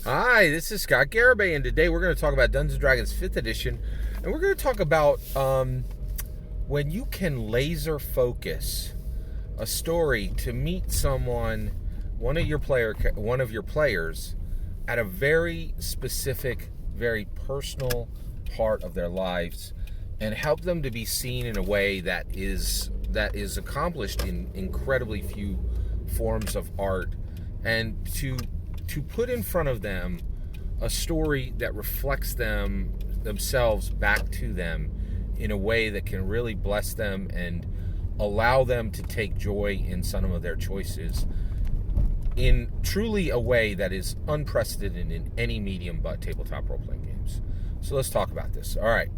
Hi, this is Scott Garibay, and today we're going to talk about Dungeons & Dragons 5th Edition, and we're going to talk about when you can laser focus a story to meet someone, one of your players, at a very specific, very personal part of their lives, and help them to be seen in a way that is accomplished in incredibly few forms of art, and to put in front of them a story that reflects themselves back to them in a way that can really bless them and allow them to take joy in some of their choices in truly a way that is unprecedented in any medium but tabletop role-playing games. So let's talk about this. All right.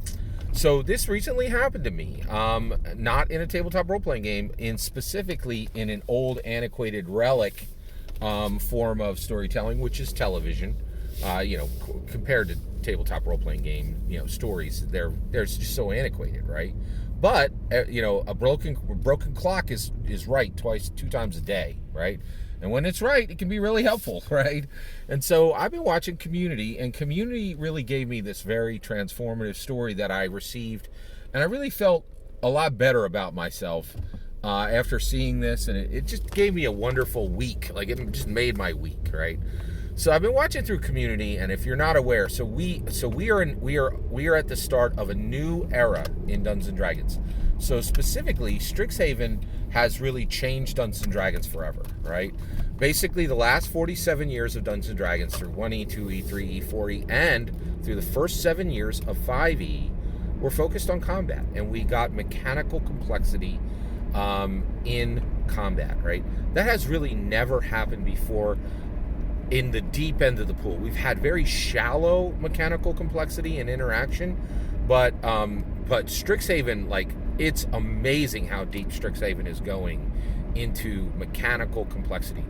So this recently happened to me, not in a tabletop role-playing game, specifically in an old antiquated relic form of storytelling, which is television. Compared to tabletop role-playing game, stories, they're just so antiquated, right? But a broken clock is right two times a day, right? And when it's right, it can be really helpful, right? And so I've been watching Community, and Community really gave me this very transformative story that I received, and I really felt a lot better about myself after seeing this, and it just gave me a wonderful week. Like, it just made my week, right? So I've been watching through Community, and if you're not aware, we are at the start of a new era in Dungeons and Dragons. So specifically, Strixhaven has really changed Dungeons and Dragons forever, right? Basically, the last 47 years of Dungeons and Dragons through 1E, 2E, 3E, 4E, and through the first 7 years of 5E were focused on combat, and we got mechanical complexity in combat, right? That has really never happened before in the deep end of the pool. We've had very shallow mechanical complexity and interaction, but Strixhaven, like, it's amazing how deep Strixhaven is going into mechanical complexity.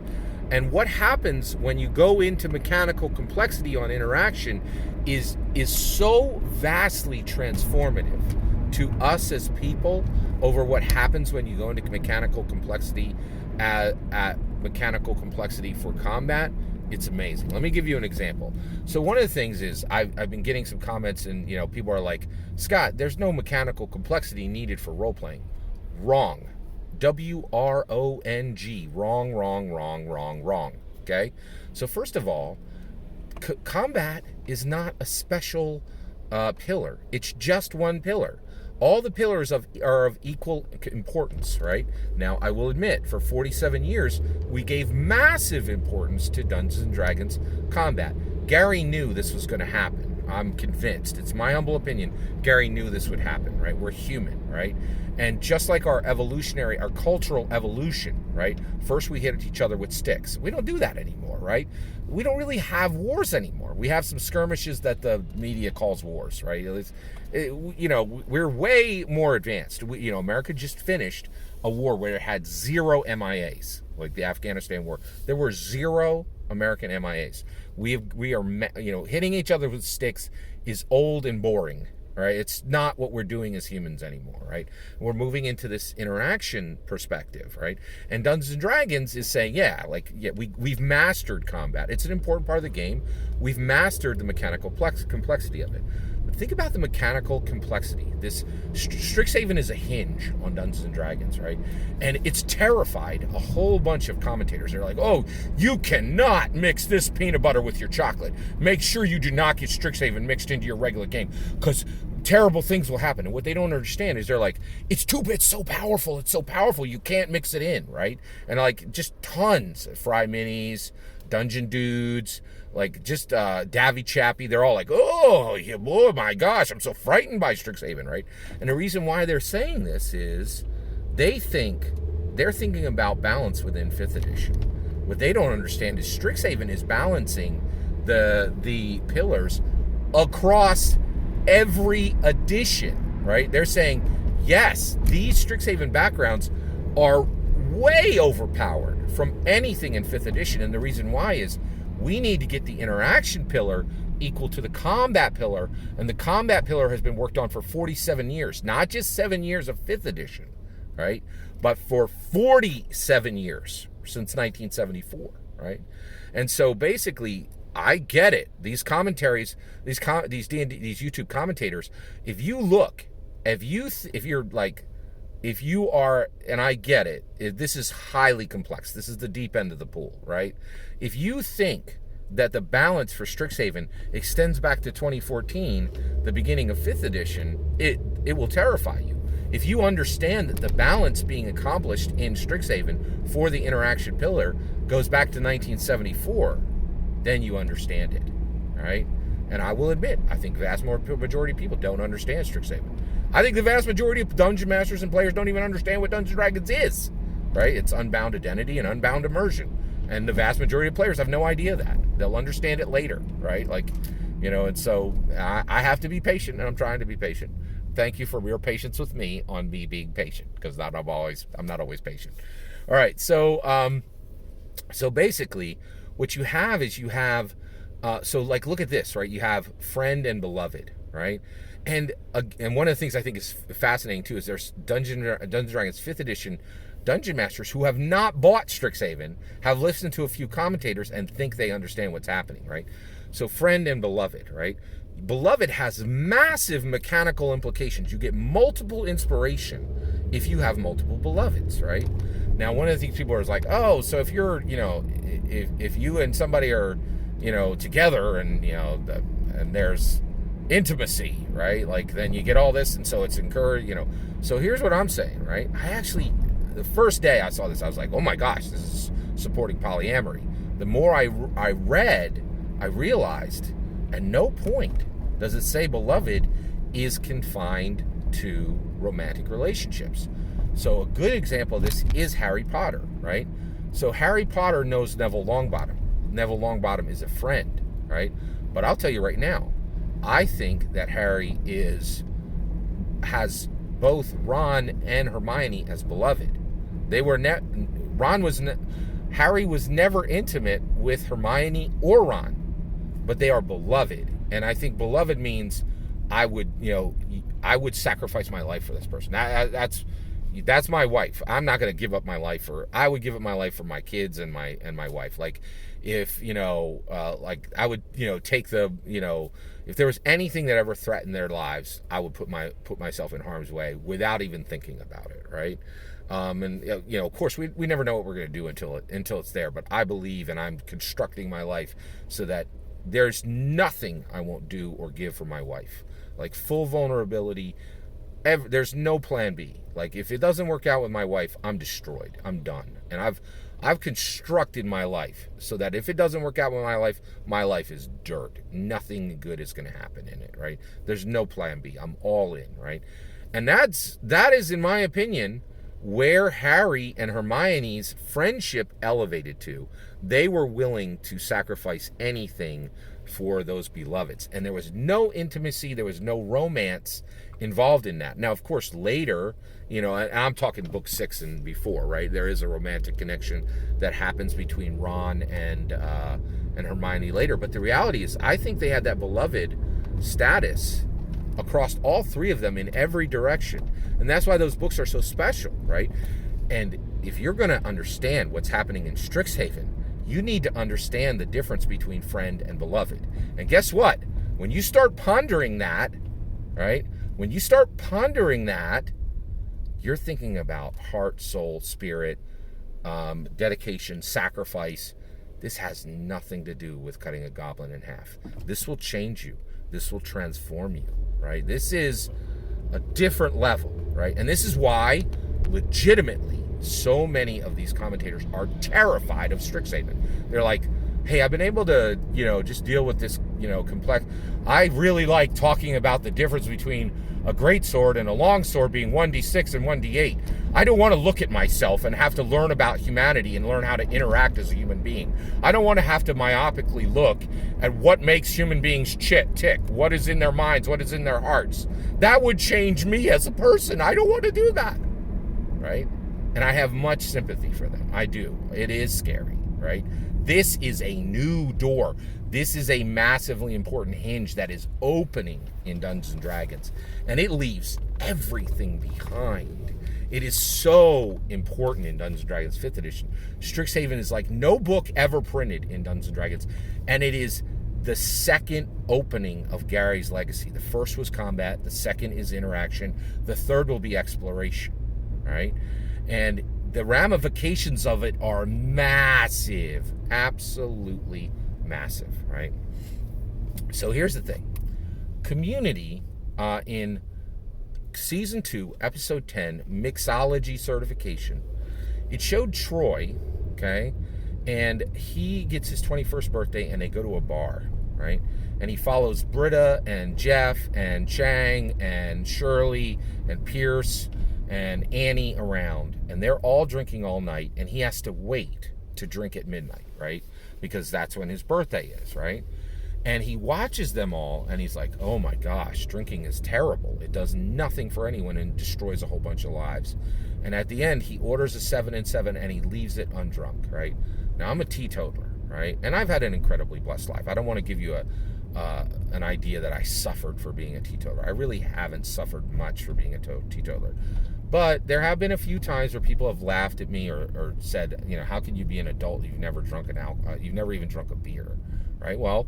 And what happens when you go into mechanical complexity on interaction is so vastly transformative to us as people over what happens when you go into mechanical complexity at mechanical complexity for combat. It's amazing. Let me give you an example. So one of the things is I've been getting some comments, and people are like, Scott, there's no mechanical complexity needed for role-playing. Wrong. WRONG. Wrong, wrong, wrong, wrong, wrong. Okay? So first of all, combat is not a special pillar. It's just one pillar. All the pillars are of equal importance, right? Now, I will admit, for 47 years, we gave massive importance to Dungeons & Dragons combat. Gary knew this was going to happen. I'm convinced. It's my humble opinion. Gary knew this would happen, right? We're human, right? And just like our cultural evolution, right? First we hit each other with sticks. We don't do that anymore, right? We don't really have wars anymore. We have some skirmishes that the media calls wars, right? We're way more advanced. America just finished a war where it had 0 MIAs, like the Afghanistan war. There were 0 American MIAs. We are hitting each other with sticks is old and boring, right? It's not what we're doing as humans anymore, right? We're moving into this interaction perspective, right? And Dungeons and Dragons is saying, we've mastered combat. It's an important part of the game. We've mastered the mechanical complexity of it. But think about the mechanical complexity. This Strixhaven is a hinge on Dungeons and Dragons, right? And it's terrified a whole bunch of commentators. They're like, oh, you cannot mix this peanut butter with your chocolate. Make sure you do not get Strixhaven mixed into your regular game, because terrible things will happen. And what they don't understand is they're like, it's so powerful, you can't mix it in, right? And like, just tons of Fry Minis, Dungeon Dudes, like just Davy Chappie, they're all like, oh my gosh, I'm so frightened by Strixhaven, right? And the reason why they're saying this is they're thinking about balance within 5th edition. What they don't understand is Strixhaven is balancing the pillars across every edition, right? They're saying, yes, these Strixhaven backgrounds are way overpowered from anything in 5th edition, and the reason why is we need to get the interaction pillar equal to the combat pillar, and the combat pillar has been worked on for 47 years, not just 7 years of 5th edition, right? But for 47 years, since 1974, right? And so basically, I get it. These commentaries, these D&D, these YouTube commentators, if you are, and I get it, this is highly complex. This is the deep end of the pool, right? If you think that the balance for Strixhaven extends back to 2014, the beginning of 5th edition, it will terrify you. If you understand that the balance being accomplished in Strixhaven for the interaction pillar goes back to 1974, then you understand it, all right? And I will admit, I think the vast majority of people don't understand Strixhaven. I think the vast majority of dungeon masters and players don't even understand what Dungeons & Dragons is, right? It's unbound identity and unbound immersion. And the vast majority of players have no idea that. They'll understand it later, right? Like, and so I have to be patient, and I'm trying to be patient. Thank you for your patience with me on me being patient, because I'm not always patient. All right, so basically, what you have is so like, look at this, right? You have friend and beloved, right? And one of the things I think is fascinating too is there's Dungeons & Dragons 5th edition dungeon masters who have not bought Strixhaven, have listened to a few commentators and think they understand what's happening, right? So friend and beloved, right? Beloved has massive mechanical implications. You get multiple inspiration if you have multiple beloveds, right? Now, one of the things people are like, oh, so if you're, if you and somebody are, together and, and there's intimacy, right? Like, then you get all this, and so it's encouraged, So here's what I'm saying, right? The first day I saw this, I was like, oh my gosh, this is supporting polyamory. The more I read, I realized at no point does it say beloved is confined to romantic relationships. So a good example of this is Harry Potter, right? So Harry Potter knows Neville Longbottom. Neville Longbottom is a friend, right? But I'll tell you right now, I think that Harry has both Ron and Hermione as beloved. Harry was never intimate with Hermione or Ron, but they are beloved. And I think beloved means I would sacrifice my life for this person. That's my wife. I'm not going to give up my life I would give up my life for my kids and my wife. Like, if, I would, take if there was anything that ever threatened their lives, I would put myself in harm's way without even thinking about it, right? Of course, we never know what we're going to do until it's there. But I believe, and I'm constructing my life so that there's nothing I won't do or give for my wife. Like, full vulnerability. There's no plan B. Like, if it doesn't work out with my wife, I'm destroyed. I'm done. And I've constructed my life so that if it doesn't work out with my life is dirt. Nothing good is going to happen in it, right? There's no plan B. I'm all in, right? And that is, in my opinion, where Harry and Hermione's friendship elevated to. They were willing to sacrifice anything for those beloveds. And there was no intimacy, there was no romance involved in that. Now, of course, later, and I'm talking book 6 and before, right? There is a romantic connection that happens between Ron and Hermione later. But the reality is, I think they had that beloved status across all three of them in every direction. And that's why those books are so special, right? And if you're going to understand what's happening in Strixhaven, you need to understand the difference between friend and beloved. And guess what? When you start pondering that, right? When you start pondering that, you're thinking about heart, soul, spirit, dedication, sacrifice. This has nothing to do with cutting a goblin in half. This will change you. This will transform you, right? This is a different level, right? And this is why, legitimately, so many of these commentators are terrified of Strixhaven. They're like, hey, I've been able to, just deal with this, complex. I really like talking about the difference between a great sword and a long sword being 1d6 and 1d8. I don't want to look at myself and have to learn about humanity and learn how to interact as a human being. I don't want to have to myopically look at what makes human beings tick, what is in their minds, what is in their hearts. That would change me as a person. I don't want to do that, right? And I have much sympathy for them. I do. It is scary, right? This is a new door. This is a massively important hinge that is opening in Dungeons & Dragons. And it leaves everything behind. It is so important in Dungeons & Dragons 5th edition. Strixhaven is like no book ever printed in Dungeons & Dragons, and it is the second opening of Gary's legacy. The first was combat, the second is interaction, the third will be exploration, right? And the ramifications of it are massive, absolutely massive, right? So here's the thing. Community in Season 2, Episode 10, Mixology Certification, it showed Troy, okay, and he gets his 21st birthday and they go to a bar, right? And he follows Britta and Jeff and Chang and Shirley and Pierce and Annie around, and they're all drinking all night, and he has to wait to drink at midnight, right? Because that's when his birthday is, right? And he watches them all, and he's like, oh my gosh, drinking is terrible. It does nothing for anyone and destroys a whole bunch of lives. And at the end, he orders a 7 and 7, and he leaves it undrunk, right? Now, I'm a teetotaler, right? And I've had an incredibly blessed life. I don't want to give you an idea that I suffered for being a teetotaler. I really haven't suffered much for being a teetotaler. But there have been a few times where people have laughed at me or said, you know, how can you be an adult? You've never drunk you've never even drunk a beer, right? Well,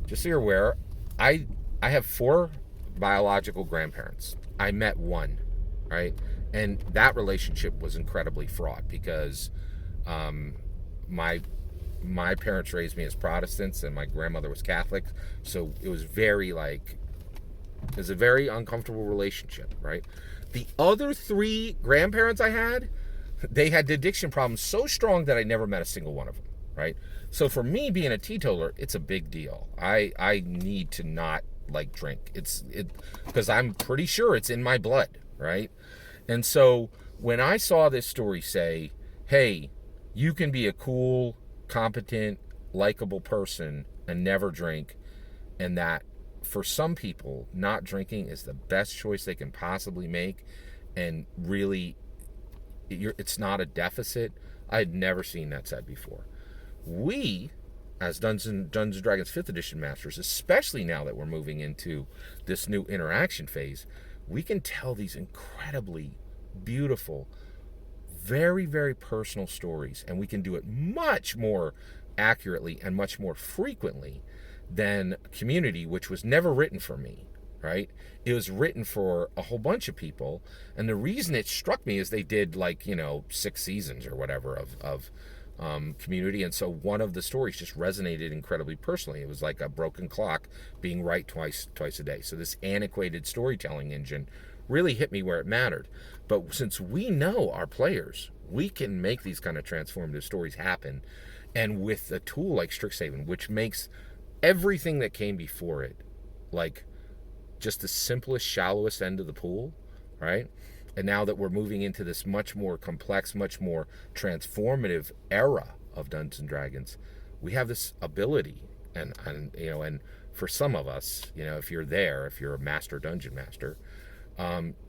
just so you're aware, I have 4 biological grandparents. I met one, right? And that relationship was incredibly fraught because my parents raised me as Protestants and my grandmother was Catholic. So it was a very uncomfortable relationship, right? The other 3 grandparents I had, they had addiction problems so strong that I never met a single one of them, right? So for me, being a teetotaler, it's a big deal. I need to not drink. Because I'm pretty sure it's in my blood, right? And so when I saw this story say, hey, you can be a cool, competent, likable person and never drink, and that for some people, not drinking is the best choice they can possibly make, and really, it's not a deficit. I had never seen that said before. We, as Dungeons & Dragons 5th edition masters, especially now that we're moving into this new interaction phase, we can tell these incredibly beautiful, very, very personal stories, and we can do it much more accurately and much more frequently than Community, which was never written for me, right? It was written for a whole bunch of people, and the reason it struck me is they did 6 seasons or whatever of Community, and so one of the stories just resonated incredibly personally. It was like a broken clock being right twice a day. So this antiquated storytelling engine really hit me where it mattered. But since we know our players, we can make these kind of transformative stories happen, and with a tool like Strixhaven, which makes everything that came before it like just the simplest, shallowest end of the pool, right? And now that we're moving into this much more complex, much more transformative era of Dungeons and Dragons, we have this ability, and for some of us, if you're a master dungeon master,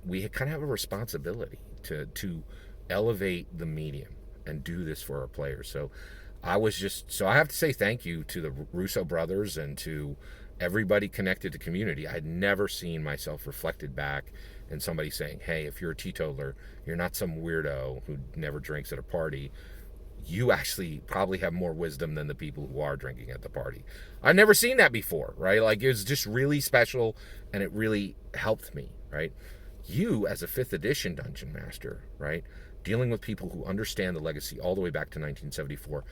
we kind of have a responsibility to elevate the medium and do this for our players. So I have to say thank you to the Russo brothers and to everybody connected to Community. I'd never seen myself reflected back in somebody saying, hey, if you're a teetotaler, you're not some weirdo who never drinks at a party. You actually probably have more wisdom than the people who are drinking at the party. I've never seen that before, right? It was just really special, and it really helped me, right? You, as a 5th edition dungeon master, right, dealing with people who understand the legacy all the way back to 1974,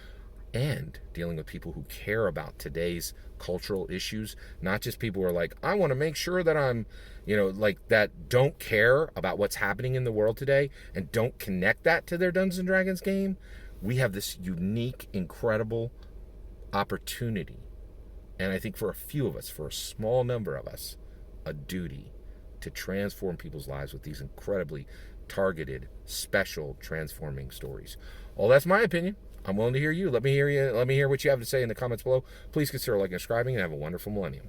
and dealing with people who care about today's cultural issues, not just people who are like, I want to make sure that I'm, that don't care about what's happening in the world today and don't connect that to their Dungeons and Dragons game. We have this unique, incredible opportunity, and I think for a few of us, for a small number of us, a duty to transform people's lives with these incredibly targeted, special, transforming stories. Well, that's my opinion. I'm willing to hear you. Let me hear what you have to say in the comments below. Please consider liking and subscribing, and have a wonderful millennium.